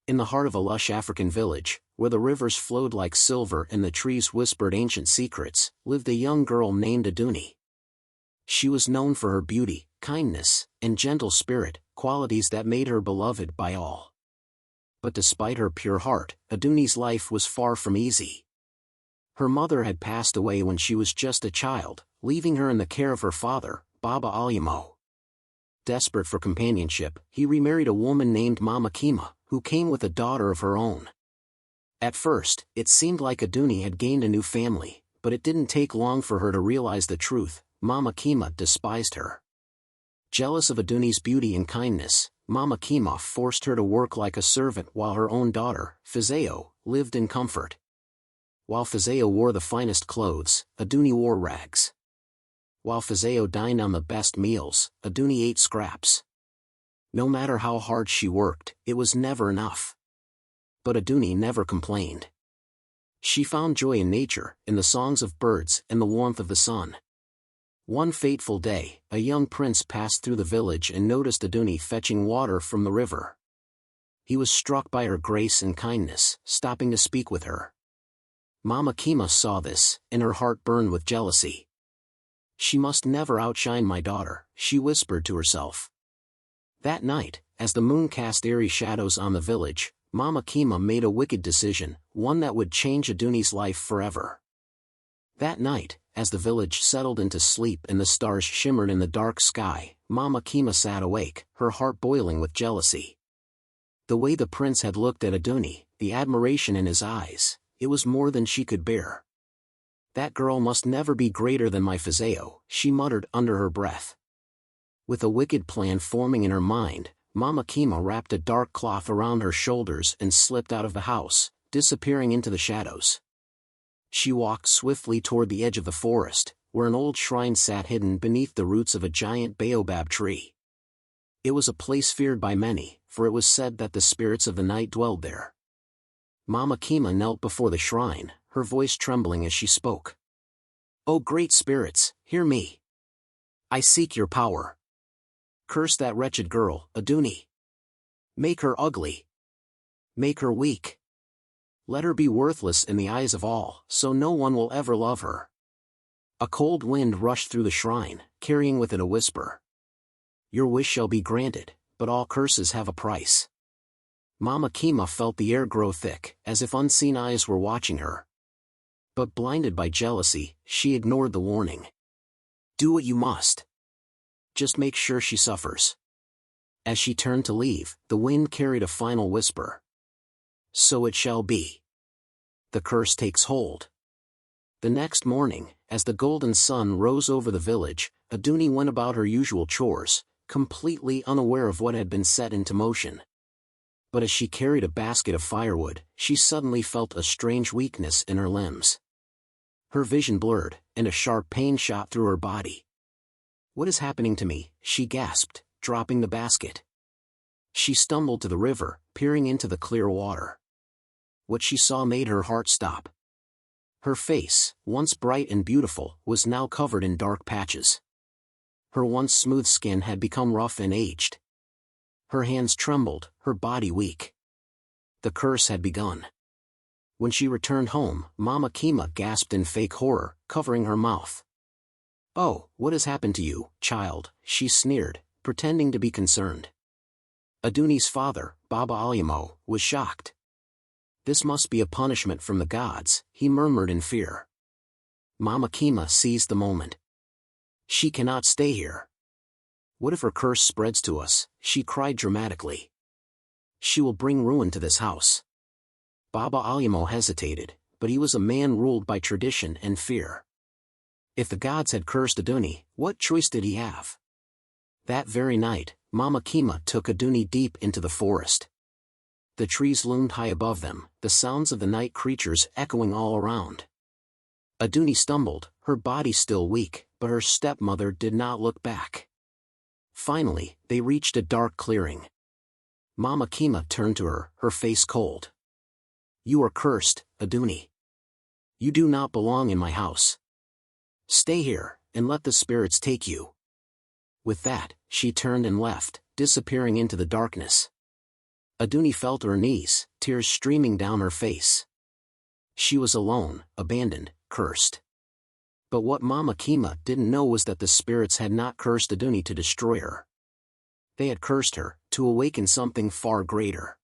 In the heart of a lush African village, where the rivers flowed like silver and the trees whispered ancient secrets, lived a young girl named Aduni. She was known for her beauty, kindness, and gentle spirit, qualities that made her beloved by all. But despite her pure heart, Aduni's life was far from easy. Her mother had passed away when she was just a child, leaving her in the care of her father, Baba Alyamo. Desperate for companionship, he remarried a woman named Mama Kima, who came with a daughter of her own. At first, it seemed like Aduni had gained a new family, but it didn't take long for her to realize the truth. Mama Kima despised her. Jealous of Aduni's beauty and kindness, Mama Kima forced her to work like a servant while her own daughter, Fizeo, lived in comfort. While Fizeo wore the finest clothes, Aduni wore rags. While Fizeo dined on the best meals, Aduni ate scraps. No matter how hard she worked, it was never enough. But Aduni never complained. She found joy in nature, in the songs of birds and the warmth of the sun. One fateful day, a young prince passed through the village and noticed Aduni fetching water from the river. He was struck by her grace and kindness, stopping to speak with her. Mama Kima saw this, and her heart burned with jealousy. She must never outshine my daughter, she whispered to herself. That night, as the moon cast eerie shadows on the village, Mama Kima made a wicked decision, one that would change Aduni's life forever. That night, as the village settled into sleep and the stars shimmered in the dark sky, Mama Kima sat awake, her heart boiling with jealousy. The way the prince had looked at Aduni, the admiration in his eyes, it was more than she could bear. That girl must never be greater than my Fizeo, she muttered under her breath. With a wicked plan forming in her mind, Mama Kima wrapped a dark cloth around her shoulders and slipped out of the house, disappearing into the shadows. She walked swiftly toward the edge of the forest, where an old shrine sat hidden beneath the roots of a giant baobab tree. It was a place feared by many, for it was said that the spirits of the night dwelled there. Mama Kima knelt before the shrine, her voice trembling as she spoke. "O great spirits, hear me. I seek your power. Curse that wretched girl, Aduni. Make her ugly. Make her weak. Let her be worthless in the eyes of all, so no one will ever love her." A cold wind rushed through the shrine, carrying with it a whisper. "Your wish shall be granted, but all curses have a price." Mama Kima felt the air grow thick, as if unseen eyes were watching her. But blinded by jealousy, she ignored the warning. "Do what you must. Just make sure she suffers." As she turned to leave, the wind carried a final whisper. "So it shall be. The curse takes hold." The next morning, as the golden sun rose over the village, Aduni went about her usual chores, completely unaware of what had been set into motion. But as she carried a basket of firewood, she suddenly felt a strange weakness in her limbs. Her vision blurred, and a sharp pain shot through her body. "What is happening to me?" she gasped, dropping the basket. She stumbled to the river, peering into the clear water. What she saw made her heart stop. Her face, once bright and beautiful, was now covered in dark patches. Her once smooth skin had become rough and aged. Her hands trembled, her body weak. The curse had begun. When she returned home, Mama Kima gasped in fake horror, covering her mouth. "Oh, what has happened to you, child?" she sneered, pretending to be concerned. Aduni's father, Baba Alyamo, was shocked. "This must be a punishment from the gods," he murmured in fear. Mama Kima seized the moment. "She cannot stay here. What if her curse spreads to us?" she cried dramatically. "She will bring ruin to this house." Baba Alyamo hesitated, but he was a man ruled by tradition and fear. If the gods had cursed Aduni, what choice did he have? That very night, Mama Kima took Aduni deep into the forest. The trees loomed high above them, the sounds of the night creatures echoing all around. Aduni stumbled, her body still weak, but her stepmother did not look back. Finally, they reached a dark clearing. Mama Kima turned to her, her face cold. "You are cursed, Aduni. You do not belong in my house. Stay here, and let the spirits take you." With that, she turned and left, disappearing into the darkness. Aduni fell to her knees, tears streaming down her face. She was alone, abandoned, cursed. But what Mama Kima didn't know was that the spirits had not cursed Aduni to destroy her. They had cursed her, to awaken something far greater.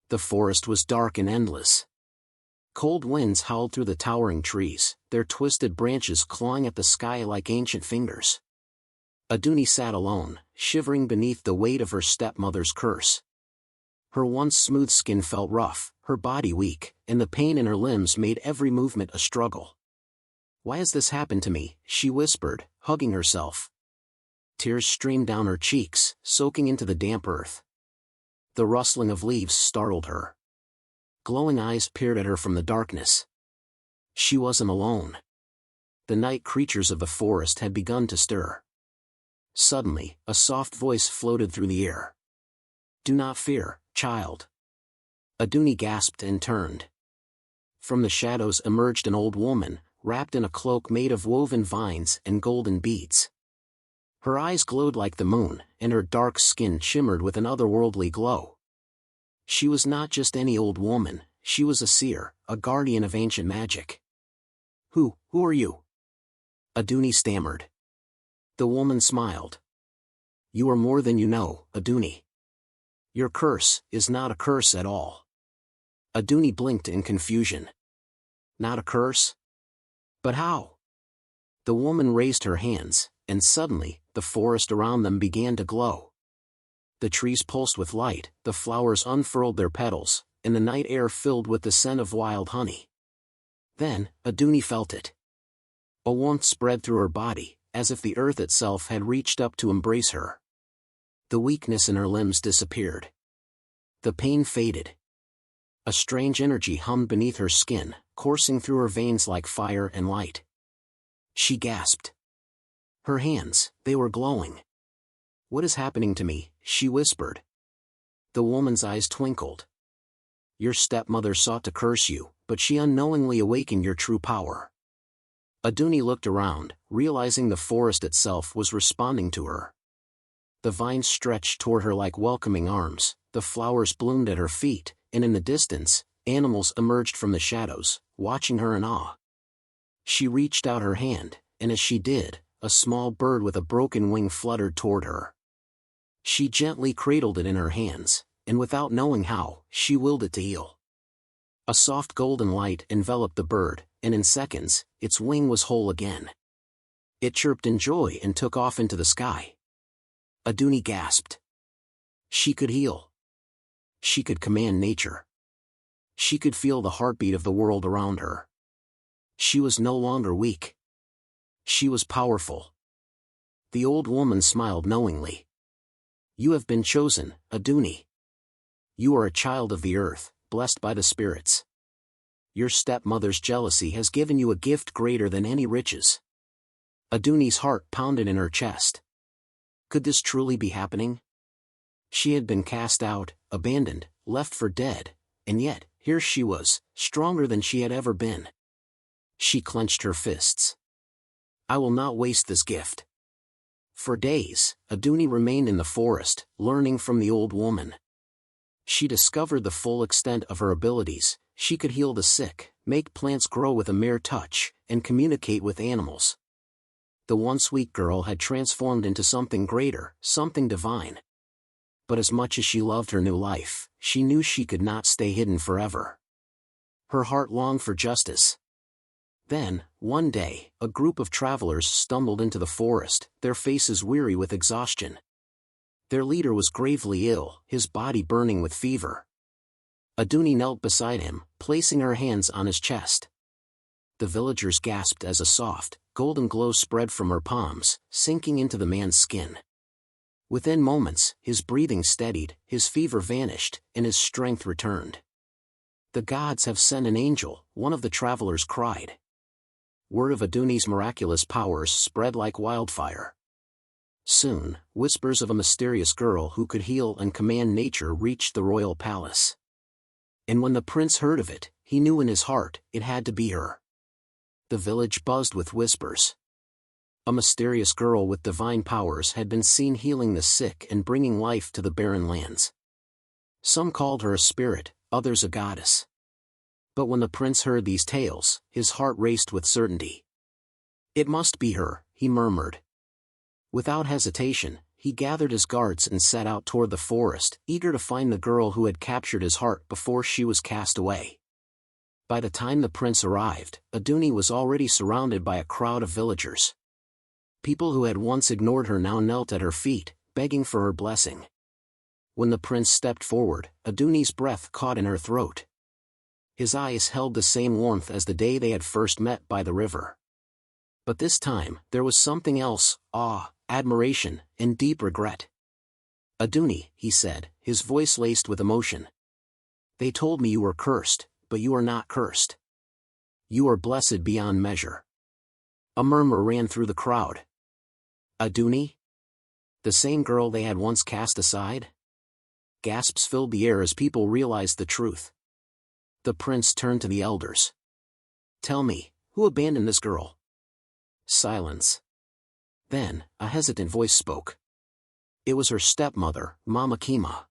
The forest was dark and endless. Cold winds howled through the towering trees, their twisted branches clawing at the sky like ancient fingers. Aduni sat alone, shivering beneath the weight of her stepmother's curse. Her once smooth skin felt rough, her body weak, and the pain in her limbs made every movement a struggle. "Why has this happened to me?" she whispered, hugging herself. Tears streamed down her cheeks, soaking into the damp earth. The rustling of leaves startled her. Glowing eyes peered at her from the darkness. She wasn't alone. The night creatures of the forest had begun to stir. Suddenly, a soft voice floated through the air. "Do not fear, child." Aduni gasped and turned. From the shadows emerged an old woman, wrapped in a cloak made of woven vines and golden beads. Her eyes glowed like the moon, and her dark skin shimmered with an otherworldly glow. She was not just any old woman, she was a seer, a guardian of ancient magic. Who are you?" Aduni stammered. The woman smiled. "You are more than you know, Aduni. Your curse is not a curse at all." Aduni blinked in confusion. "Not a curse? But how?" The woman raised her hands, and suddenly, the forest around them began to glow. The trees pulsed with light, the flowers unfurled their petals, and the night air filled with the scent of wild honey. Then, Aduni felt it. A warmth spread through her body, as if the earth itself had reached up to embrace her. The weakness in her limbs disappeared. The pain faded. A strange energy hummed beneath her skin, coursing through her veins like fire and light. She gasped. Her hands, they were glowing. "What is happening to me?" she whispered. The woman's eyes twinkled. "Your stepmother sought to curse you, but she unknowingly awakened your true power." Aduni looked around, realizing the forest itself was responding to her. The vines stretched toward her like welcoming arms, the flowers bloomed at her feet, and in the distance, animals emerged from the shadows, watching her in awe. She reached out her hand, and as she did, a small bird with a broken wing fluttered toward her. She gently cradled it in her hands, and without knowing how, she willed it to heal. A soft golden light enveloped the bird, and in seconds, its wing was whole again. It chirped in joy and took off into the sky. Aduni gasped. She could heal. She could command nature. She could feel the heartbeat of the world around her. She was no longer weak. She was powerful. The old woman smiled knowingly. "You have been chosen, Aduni. You are a child of the earth, blessed by the spirits. Your stepmother's jealousy has given you a gift greater than any riches." Aduni's heart pounded in her chest. Could this truly be happening? She had been cast out, abandoned, left for dead, and yet, here she was, stronger than she had ever been. She clenched her fists. "I will not waste this gift." For days, Aduni remained in the forest, learning from the old woman. She discovered the full extent of her abilities. She could heal the sick, make plants grow with a mere touch, and communicate with animals. The once weak girl had transformed into something greater, something divine. But as much as she loved her new life, she knew she could not stay hidden forever. Her heart longed for justice. Then, one day, a group of travelers stumbled into the forest, their faces weary with exhaustion. Their leader was gravely ill, his body burning with fever. Aduni knelt beside him, placing her hands on his chest. The villagers gasped as a soft, golden glow spread from her palms, sinking into the man's skin. Within moments, his breathing steadied, his fever vanished, and his strength returned. "The gods have sent an angel," one of the travelers cried. Word of Aduni's miraculous powers spread like wildfire. Soon, whispers of a mysterious girl who could heal and command nature reached the royal palace. And when the prince heard of it, he knew in his heart, it had to be her. The village buzzed with whispers. A mysterious girl with divine powers had been seen healing the sick and bringing life to the barren lands. Some called her a spirit, others a goddess. But when the prince heard these tales, his heart raced with certainty. It must be her, he murmured. Without hesitation, he gathered his guards and set out toward the forest, eager to find the girl who had captured his heart before she was cast away. By the time the prince arrived, Iduni was already surrounded by a crowd of villagers. People who had once ignored her now knelt at her feet, begging for her blessing. When the prince stepped forward, Iduni's breath caught in her throat. His eyes held the same warmth as the day they had first met by the river. But this time, there was something else: awe, admiration, and deep regret. "Iduni," he said, his voice laced with emotion. "They told me you were cursed, but you are not cursed. You are blessed beyond measure." A murmur ran through the crowd. Iduni? The same girl they had once cast aside? Gasps filled the air as people realized the truth. The prince turned to the elders. "Tell me, who abandoned this girl?" Silence. Then, a hesitant voice spoke. It was her stepmother, Mama Kima.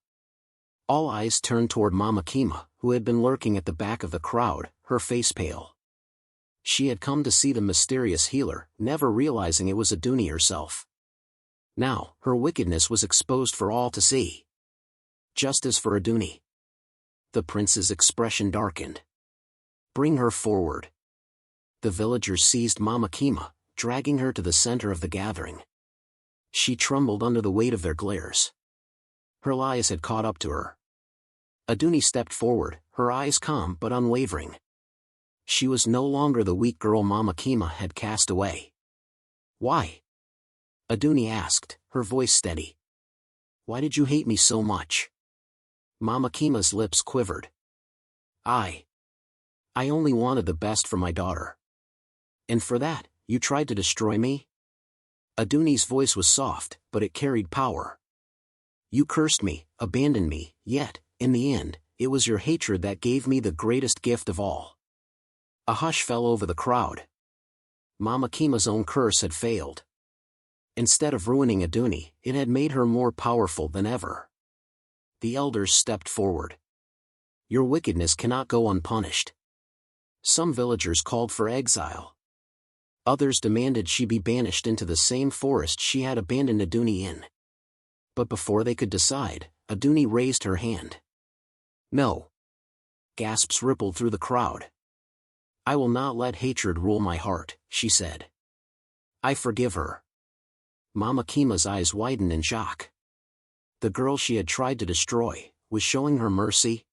All eyes turned toward Mama Kima, who had been lurking at the back of the crowd, her face pale. She had come to see the mysterious healer, never realizing it was Iduni herself. Now, her wickedness was exposed for all to see. Just as for Iduni. The prince's expression darkened. "Bring her forward." The villagers seized Mama Kima, dragging her to the center of the gathering. She trembled under the weight of their glares. Her lies had caught up to her. Iduni stepped forward, her eyes calm but unwavering. She was no longer the weak girl Mama Kima had cast away. "Why?" Iduni asked, her voice steady. "Why did you hate me so much?" Mama Kima's lips quivered. I only wanted the best for my daughter. And for that, you tried to destroy me?" Iduni's voice was soft, but it carried power. "You cursed me, abandoned me, yet, in the end, it was your hatred that gave me the greatest gift of all." A hush fell over the crowd. Mama Kima's own curse had failed. Instead of ruining Iduni, it had made her more powerful than ever. The elders stepped forward. "Your wickedness cannot go unpunished." Some villagers called for exile. Others demanded she be banished into the same forest she had abandoned Iduni in. But before they could decide, Iduni raised her hand. "No." Gasps rippled through the crowd. "I will not let hatred rule my heart," she said. "I forgive her." Mama Kima's eyes widened in shock. The girl she had tried to destroy was showing her mercy.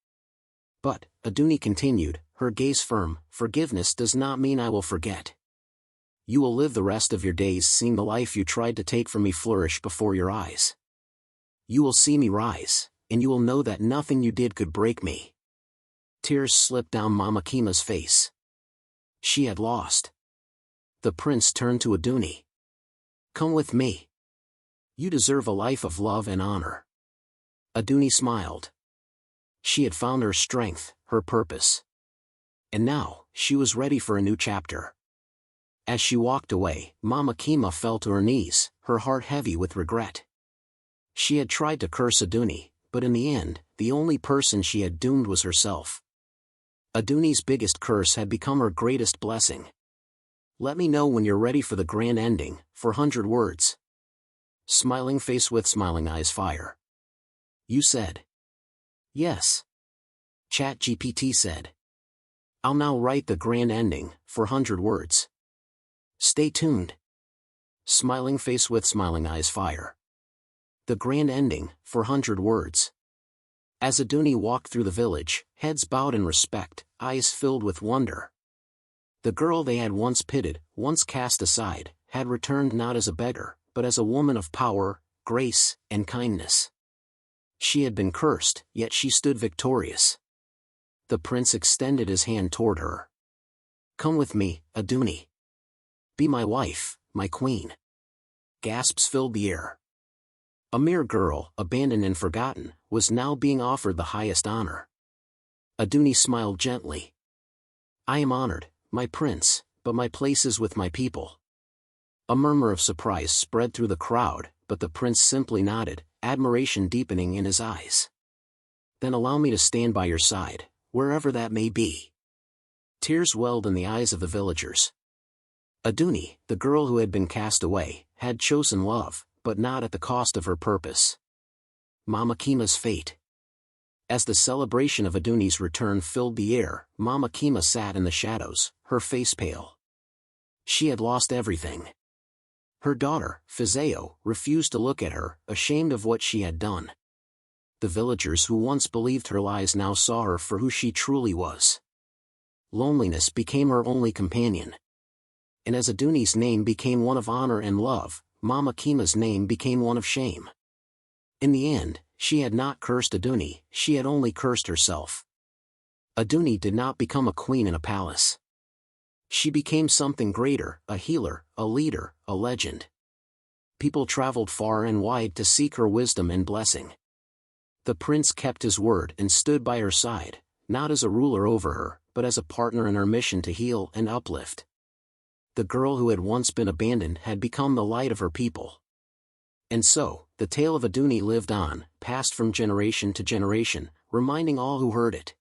But, Iduni continued, her gaze firm, "Forgiveness does not mean I will forget. You will live the rest of your days seeing the life you tried to take from me flourish before your eyes. You will see me rise, and you will know that nothing you did could break me." Tears slipped down Mama Kima's face. She had lost. The prince turned to Iduni. "Come with me. You deserve a life of love and honor." Iduni smiled. She had found her strength, her purpose. And now, she was ready for a new chapter. As she walked away, Mama Kima fell to her knees, her heart heavy with regret. She had tried to curse Iduni, but in the end, the only person she had doomed was herself. Iduni's biggest curse had become her greatest blessing. "Let me know when you're ready for the grand ending, 400 words. Smiling face with smiling eyes fire. You said. Yes. ChatGPT said. I'll now write the grand ending, 400 words. Stay tuned. Smiling face with smiling eyes fire. The grand ending, 400 words. As Iduni walked through the village, heads bowed in respect, eyes filled with wonder. The girl they had once pitied, once cast aside, had returned not as a beggar, but as a woman of power, grace, and kindness. She had been cursed, yet she stood victorious. The prince extended his hand toward her. Come with me, Iduni. Be my wife, my queen. Gasps filled the air. A mere girl, abandoned and forgotten, was now being offered the highest honor. Iduni smiled gently. I am honored, my prince, but my place is with my people. A murmur of surprise spread through the crowd, but the prince simply nodded, admiration deepening in his eyes. then allow me to stand by your side, wherever that may be." Tears welled in the eyes of the villagers. Aduni, the girl who had been cast away, had chosen love, but not at the cost of her purpose. Mama Kima's fate. As the celebration of Aduni's return filled the air, Mama Kima sat in the shadows, her face pale. She had lost everything. Her daughter, Fizeo, refused to look at her, ashamed of what she had done. The villagers who once believed her lies now saw her for who she truly was. Loneliness became her only companion. And as Aduni's name became one of honor and love, Mama Kima's name became one of shame. In the end, she had not cursed Aduni, she had only cursed herself. Aduni did not become a queen in a palace. She became something greater, a healer, a leader, a legend. People traveled far and wide to seek her wisdom and blessing. The prince kept his word and stood by her side, not as a ruler over her, but as a partner in her mission to heal and uplift. The girl who had once been abandoned had become the light of her people. And so, the tale of Aduni lived on, passed from generation to generation, reminding all who heard it.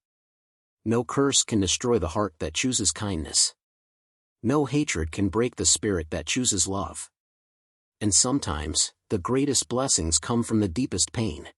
No curse can destroy the heart that chooses kindness. No hatred can break the spirit that chooses love. And sometimes, the greatest blessings come from the deepest pain.